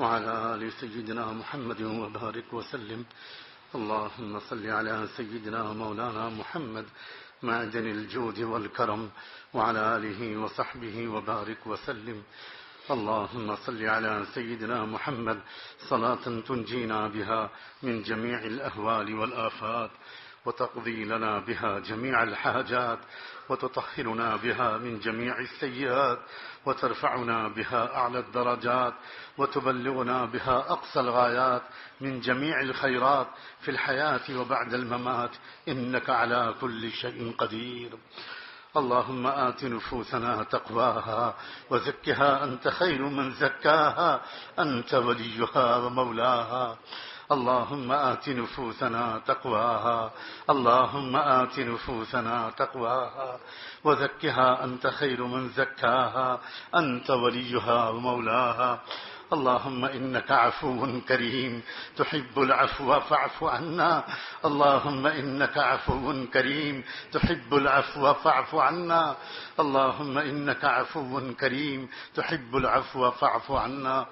وعلى آل سيدنا محمد وبارك وسلم. اللهم صل على سيدنا مولانا محمد معدن الجود والكرم وعلى آله وصحبه وبارك وسلم. اللهم صل على سيدنا محمد صلاة تنجينا بها من جميع الأهوال والآفات وتقضي لنا بها جميع الحاجات وتطهرنا بها من جميع السيئات وترفعنا بها أعلى الدرجات وتبلغنا بها أقصى الغايات من جميع الخيرات في الحياة وبعد الممات إنك على كل شيء قدير. اللهم آت نفوسنا تقواها وزكها أنت خير من زكاها أنت وليها ومولاها. اللهم آت نفوسنا تقواها اللهم آت نفوسنا تقواها وزكها أنت خير من زكاها أنت وليها ومولاها. اللهم إنك عفو كريم تحب العفو فاعف عنا. اللهم إنك عفو كريم تحب العفو فاعف عنا. اللهم إنك عفو كريم تحب العفو فاعف عنا.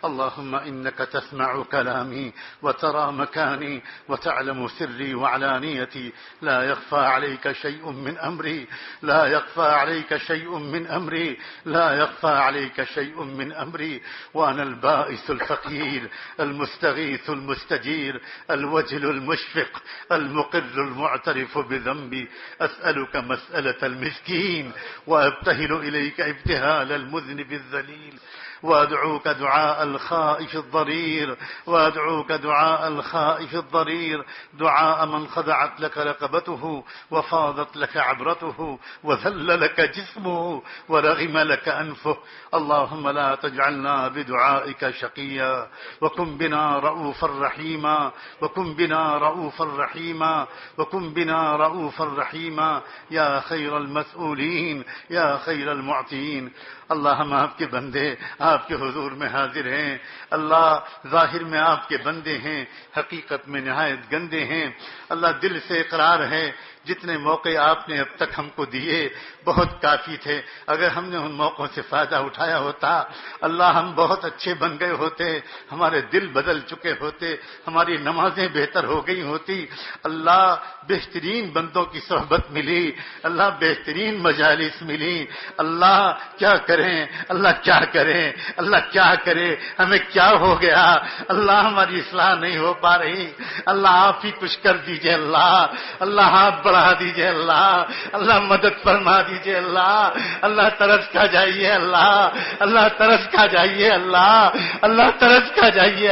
اللهم إنك تسمع كلامي وترى مكاني وتعلم سري وعلانيتي. لا يخفى عليك شيء من أمري لا يخفى عليك شيء من أمري لا يخفى عليك شيء من أمري. وأنا البائس الفقير المستغيث المستجير الوجل المشفق المقر المعترف بذنبي. أسألك مسألة المسكين وأبتهل إليك ابتهال المذنب الذليل وأدعوك دعاء الخائف الضرير وأدعوك دعاء الخائف الضرير دعاء من خضعت لك رقبته وفاضت لك عبرته وذل لك جسمه ورغم لك أنفه. اللهم لا تجعلنا بدعائك شقيا وكن بنا رؤوفا رحيما وكن بنا رؤوفا رحيما وكن بنا رؤوفا رحيما يا خير المسؤولين يا خير المعطين. اللہ ہم آپ کے بندے آپ کے حضور میں حاضر ہیں. اللہ ظاہر میں آپ کے بندے ہیں حقیقت میں نہایت گندے ہیں. اللہ دل سے اقرار ہے جتنے موقع آپ نے اب تک ہم کو دیے بہت کافی تھے. اگر ہم نے ان موقعوں سے فائدہ اٹھایا ہوتا اللہ ہم بہت اچھے بن گئے ہوتے. ہمارے دل بدل چکے ہوتے. ہماری نمازیں بہتر ہو گئی ہوتی. اللہ بہترین بندوں کی صحبت ملی. اللہ بہترین مجالس ملی. اللہ کیا کریں اللہ کیا کریں اللہ کیا کرے ہمیں کیا ہو گیا. اللہ ہماری اصلاح نہیں ہو پا رہی. اللہ آپ ہی کچھ کر دیجئے. اللہ آپ بڑھا دیجئے. اللہ مدد فرما دیجئے. اللہ ترس کھا جائیے. اللہ ترس کھا جائیے. اللہ ترس کھا جائیے.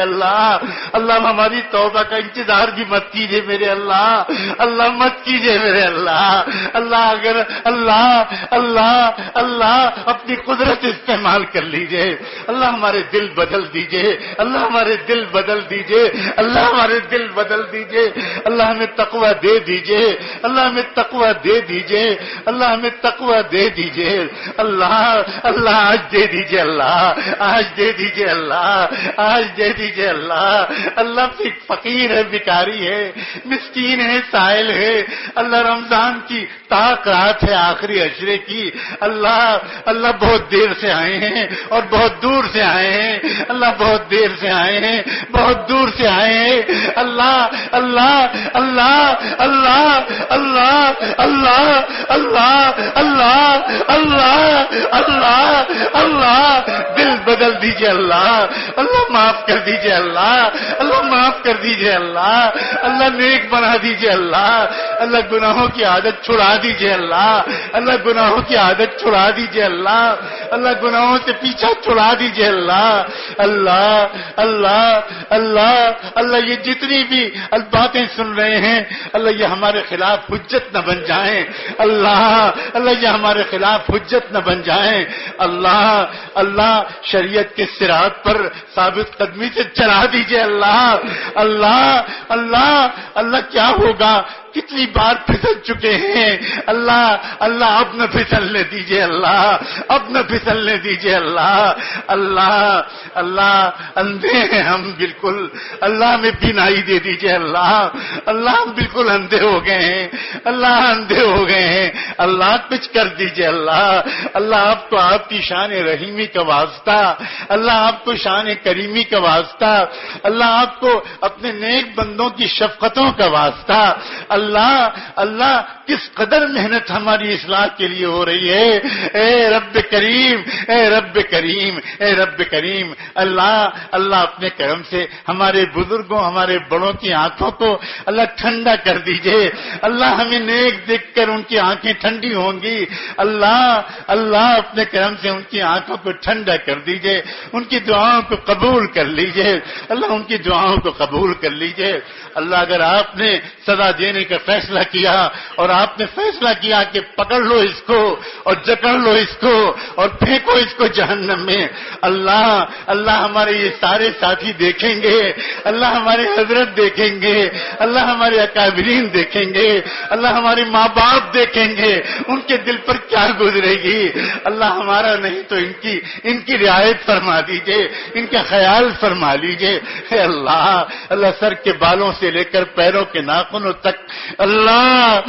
اللہ ہماری توبہ کا انتظار بھی مت کیجئے میرے اللہ مت کیجئے میرے اللہ اگر اللہ اپنی قدرت استعمال کر لیجئے. اللہ ہمارے دل بدل دیجئے. اللہ ہمارے دل بدل دیجئے. اللہ ہمارے دل بدل دیجئے. اللہ ہمیں تقوی دے دیجئے. اللہ ہمیں تقوی دے دیجئے. اللہ ہمیں تقوی دے دیجئے. اللہ آج دے دیجئے. آج دے دیجئے. آج دے دیجئے. اللہ فقیر ہے بیکاری ہے مسکین ہے سائل ہے. اللہ رمضان کی طاق رات ہے آخری عشرے کی. اللہ بہت دیر سے آئے ہیں اور بہت دور سے آئے ہیں. اللہ بہت دیر سے آئے ہیں بہت دور سے آئے ہیں. اللہ دل بدل دیجئے. اللہ معاف کر دیجئے. اللہ معاف کر دیجئے. اللہ نیک بنا دیجئے. اللہ گناہوں کی عادت چھڑا دیجئے. اللہ گناہوں کی عادت چھڑا دیجئے. اللہ گناہوں سے پیچھا چھڑا دیجئے. اللہ یہ جتنی بھی باتیں سن رہے ہیں اللہ یہ ہمارے خلاف حجت نہ بن جائیں. اللہ یہ ہمارے خلاف حجت نہ بن جائیں. اللہ شریعت کے صراط پر ثابت قدمی سے چلا دیجئے. اللہ کیا ہوگا کتنی بار پھسل چکے ہیں. اللہ اللہ اب نہ پھسلنے دیجئے. اللہ اب نہ پھسلنے دیجئے. اللہ اندھے ہیں ہم بالکل. اللہ میں بینائی دے دیجئے. اللہ ہم بالکل اندھے ہو گئے ہیں. اللہ اندھے ہو گئے ہیں. اللہ کچھ کر دیجئے. اللہ آپ کو آپ کی شان رحیمی کا واسطہ, اللہ آپ کو شان کریمی کا واسطہ, اللہ آپ کو اپنے نیک بندوں کی شفقتوں کا واسطہ. اللہ کس قدر محنت ہماری اصلاح کے لیے ہو رہی ہے. اے رب کریم, اے رب کریم, اے رب کریم. اللہ اپنے کرم سے ہمارے بزرگوں, ہمارے بڑوں کی آنکھوں کو اللہ ٹھنڈا کر دیجئے. اللہ ہمیں نیک دیکھ کر ان کی آنکھیں ٹھنڈی ہوں گی. اللہ اپنے کرم سے ان کی آنکھوں کو ٹھنڈا کر دیجئے. ان کی دعاؤں کو قبول کر لیجئے. اللہ ان کی دعاؤں کو قبول کر لیجئے. اللہ اگر آپ نے سزا دینے کا فیصلہ کیا اور آپ نے فیصلہ کیا کہ پکڑ لو اس کو اور جکڑ لو اس کو اور پھینکو اس کو جہنم میں, اللہ ہمارے یہ سارے ساتھی دیکھیں گے, اللہ ہمارے حضرت دیکھیں گے, اللہ ہمارے اکابرین دیکھیں گے, اللہ ہمارے ماں باپ دیکھیں گے, ان کے دل پر کیا گزرے گی. اللہ ہمارا نہیں تو ان کی رعایت فرما دیجئے, ان کا خیال فرما لیجئے. اے اللہ سر کے بالوں سے لے کر پیروں کے ناخنوں تک اللہ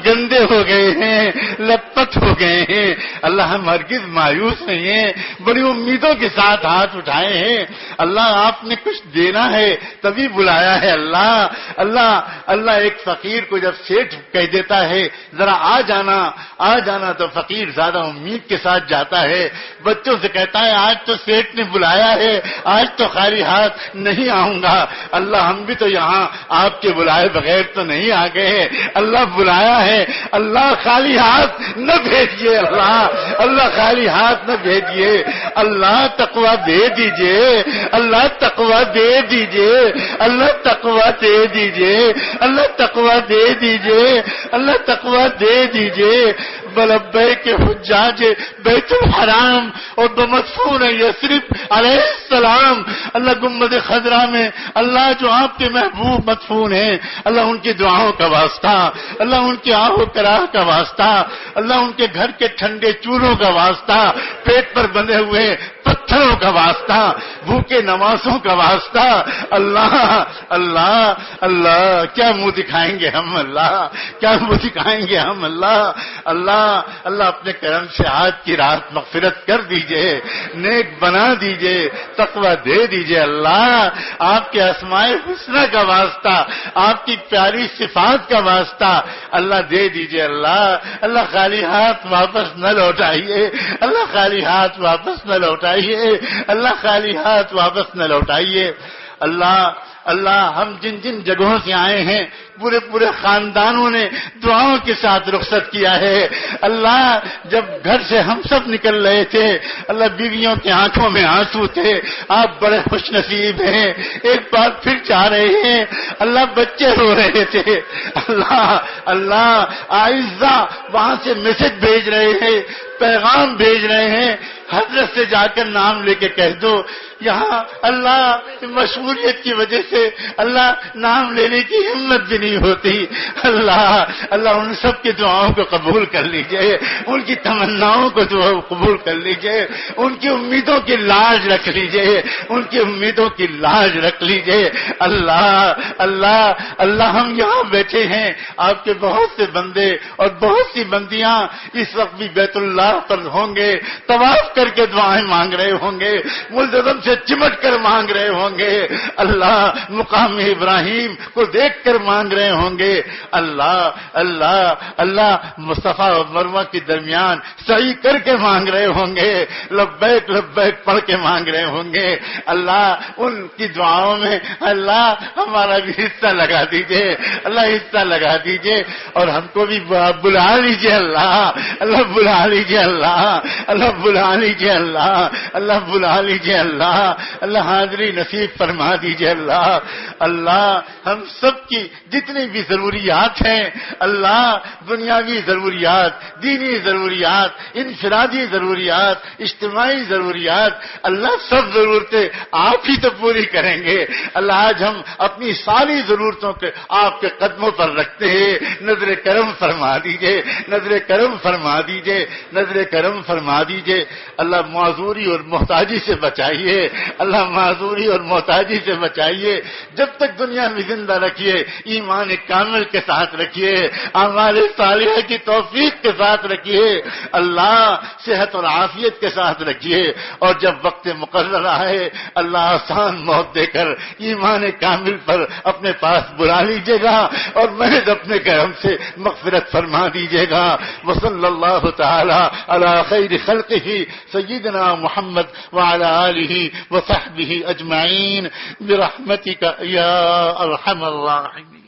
گندے ہو گئے ہیں, لت پت ہو گئے ہیں. اللہ ہم ہرگز مایوس نہیں ہیں, بڑی امیدوں کے ساتھ ہاتھ اٹھائے ہیں. اللہ آپ نے کچھ دینا ہے تبھی بلایا ہے. اللہ ایک فقیر کو جب سیٹھ کہہ دیتا ہے ذرا آ جانا تو فقیر زیادہ امید کے ساتھ جاتا ہے. بچوں سے کہتا ہے آج تو سیٹھ نے بلایا ہے, آج تو خالی ہاتھ نہیں آؤں گا. اللہ ہم بھی تو یہاں آپ کے بلائے بغیر تو نہیں آ گئے. اللہ بلایا ہے, اللہ خالی ہاتھ نہ بھیجیے. اللہ خالی ہاتھ نہ بھیجیے. اللہ تقویٰ دے دیجئے, اللہ تقویٰ دے دیجئے, اللہ تقویٰ دے دیجئے, اللہ تقویٰ دے دیجئے, اللہ تقویٰ دے دیجئے. بلبیک حجاج بیت الحرام اور بمدفون یثرب علیہ السلام. اللہ گنبد خضرا میں اللہ جو آپ کے محبوب مدفون ہیں, اللہ ان کی دعاؤں کا واسطہ, اللہ ان کی آہ و کراہ کا واسطہ, اللہ ان کے گھر کے ٹھنڈے چولہوں کا واسطہ, پیٹ پر بندھے ہوئے پتھروں کا واسطہ, بھوکے نوازوں کا واسطہ. اللہ کیا منہ دکھائیں گے ہم, اللہ کیا منہ دکھائیں گے ہم. اللہ اپنے کرم سے آج کی رات مغفرت کر دیجئے, نیک بنا دیجئے, تقویٰ دے دیجئے. اللہ آپ کے اسماء الحسنی کا واسطہ, آپ کی پیاری صفات کا واسطہ اللہ دے دیجئے. اللہ خالی ہاتھ واپس نہ لوٹائیے, اللہ خالی ہاتھ واپس نہ لوٹائیے, اللہ خالی ہاتھ واپس نہ لوٹائیے. اللہ ہم جن جگہوں سے آئے ہیں پورے خاندانوں نے دعاؤں کے ساتھ رخصت کیا ہے. اللہ جب گھر سے ہم سب نکل رہے تھے, اللہ بیویوں کی آنکھوں میں آنسو تھے. آپ بڑے خوش نصیب ہیں, ایک بار پھر چاہ رہے ہیں. اللہ بچے رو رہے تھے. اللہ آئزہ وہاں سے میسج بھیج رہے ہیں, پیغام بھیج رہے ہیں, حضرت سے جا کر نام لے کے کہہ دو. یہاں اللہ مشغولیت کی وجہ سے اللہ نام لینے کی ہمت بھی نہیں ہوتی. اللہ ان سب کی دعاؤں کو قبول کر لیجئے, ان کی تمناؤں کو قبول کر لیجئے, ان کی امیدوں کی لاج رکھ لیجئے, ان کی امیدوں کی لاج رکھ لیجئے. اللہ ہم یہاں بیٹھے ہیں, آپ کے بہت سے بندے اور بہت سی بندیاں اس وقت بھی بیت اللہ پر ہوں گے, طواف کر کے دعائیں مانگ رہے ہوں گے, ملتزم سے چمٹ کر مانگ رہے ہوں گے. اللہ مقام ابراہیم کو دیکھ کر مانگ رہے ہوں گے. اللہ مصطفیٰ اور مروہ کے درمیان سعی کر کے مانگ رہے ہوں گے, لبیک لبیک پڑھ کے مانگ رہے ہوں گے. اللہ ان کی دعاؤں میں اللہ ہمارا بھی حصہ لگا دیجئے, اللہ حصہ لگا دیجئے, اور ہم کو بھی بلا لیجئے. اللہ بلا لیجئے, اللہ بلا لیجئے. لیجئے اللہ، اللہ بلا لیجئے اللہ، اللہ حاضری نصیب فرما دیجئے اللہ۔ اللہ ہم سب کی جتنی بھی ضروریات ہیں اللہ، دنیاوی ضروریات، دینی ضروریات، انفرادی ضروریات، اجتماعی ضروریات، اللہ سب ضرورتیں آپ ہی تو پوری کریں گے اللہ۔ آج ہم اپنی ساری ضرورتوں کے آپ کے قدموں پر رکھتے ہیں، نظر کرم فرما دیجئے، نظر کرم فرما دیجئے، نظر کرم فرما دیجئے اللہ۔ معذوری اور محتاجی سے بچائیے اللہ، معذوری اور محتاجی سے بچائیے، جب تک دنیا میں زندہ رکھیے، ایمان کامل کے ساتھ رکھیے، اعمال صالحہ کی توفیق کے ساتھ رکھیے اللہ، صحت اور عافیت کے ساتھ رکھیے، اور جب وقت مقرر آئے اللہ آسان موت دے کر ایمان کامل پر اپنے پاس بلا لیجیے گا اور محض اپنے کرم سے مغفرت فرما دیجیے گا۔ وصلی اللہ تعالی علی خیر خلقہ سیدنا محمد وعلی آلہ وصحبہ اجمعین برحمتک یا ارحم الراحمین۔